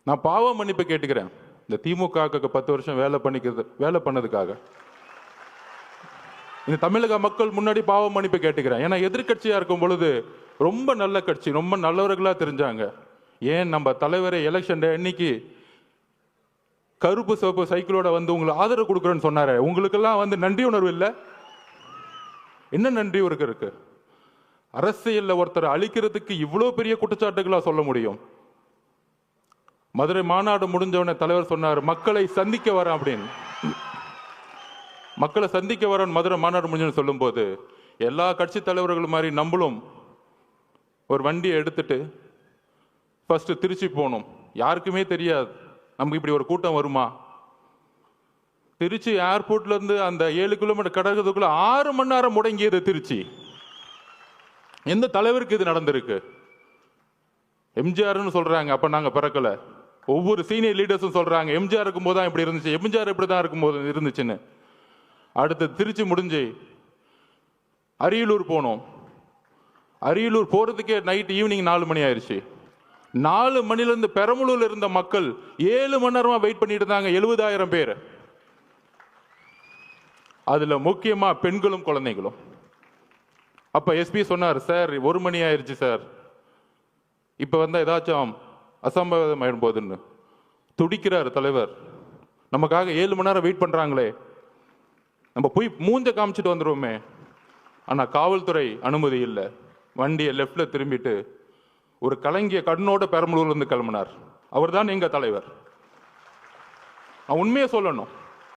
நான் பாவ மன்னிப்பு கேட்டுக்கிறேன். இந்த திமுக 10 வருஷம் வேலை பண்ணதுக்காக இந்த தமிழக மக்கள் முன்னாடி பாவ மன்னிப்பு கேட்டுக்கிறேன். ஏன்னா எதிர்கட்சியா இருக்கும் பொழுது ரொம்ப நல்ல கட்சி, ரொம்ப நல்லவர்களா தெரிஞ்சாங்க. ஏன் நம்ம தலைவரை எலெக்ஷன் டே அன்னைக்கு கருப்பு சிவப்பு சைக்கிளோட வந்து உங்களுக்கு ஆதரவு கொடுக்குறேன்னு சொன்னாரு. உங்களுக்கெல்லாம் வந்து நன்றி உணர்வு இல்லை? என்ன நன்றி இருக்கு? அரசியல்ல ஒருத்தர் அழிக்கிறதுக்கு இவ்வளவு பெரிய குற்றச்சாட்டுகளா சொல்ல முடியும்? மதுரை மாநாடு முடிஞ்சவன தலைவர் சொன்னார், மக்களை சந்திக்க வரேன் அப்படின்னு. மக்களை சந்திக்க வரேன் மதுரை மாநாடு முடிஞ்சு சொல்லும் போது எல்லா கட்சி தலைவர்கள் மாதிரி நம்மளும் ஒரு வண்டியை எடுத்துட்டு ஃபர்ஸ்ட் திருச்சி போகணும். யாருக்குமே தெரியாது நமக்கு இப்படி ஒரு கூட்டம் வருமா. திருச்சி ஏர்போர்ட்ல இருந்து அந்த 7 கிலோமீட்டர் கடக்கிறதுக்குள்ள 6 மணி நேரம் முடங்கியது திருச்சி. எந்த தலைவருக்கு இது நடந்திருக்கு? எம்ஜிஆர்னு சொல்றாங்க, அப்ப நாங்க பிறக்கல. ஒவ்வொரு சீனியர் லீடர்ஸும் சொல்றாங்க எம்ஜிஆர் இருக்கும்போது தான் இப்படி இருந்துச்சு, எம்ஜிஆர் இப்படி தான் இருக்கும்போது இருந்துச்சுன்னு. அடுத்து திருச்சி முடிஞ்சு அரியலூர் போனோம். அரியலூர் போறதுக்கே நைட் ஈவினிங் 4 மணி ஆயிடுச்சு. 4 மணிலிருந்து பெரம்பலூர்ல இருந்த மக்கள் 7 மணி நேரமா வெயிட் பண்ணிட்டு இருந்தாங்க. 70,000 பேர். அதுல முக்கியமா பெண்களும் குழந்தைகளும். அப்ப எஸ்பி சொன்னார், சார் 1 மணி ஆயிடுச்சு சார், இப்ப வந்தா ஏதாச்சும் அசம்பாவிதம் ஆயிடும் போதுன்னு. துடிக்கிறார் தலைவர். நமக்காக 7 மணி நேரம் வெயிட் பண்றாங்களே, நம்ம போய் மூஞ்ச காமிச்சிட்டு வந்துருவோமே. ஆனா காவல்துறை அனுமதி இல்லை. வண்டியை லெப்ட்ல திரும்பிட்டு ஒரு கலங்கிய கண்ணோட பெரம்பலூர்ல இருந்து கிளம்பினார். அவர் தான் எங்க தலைவர். உண்மையை சொல்லணும்.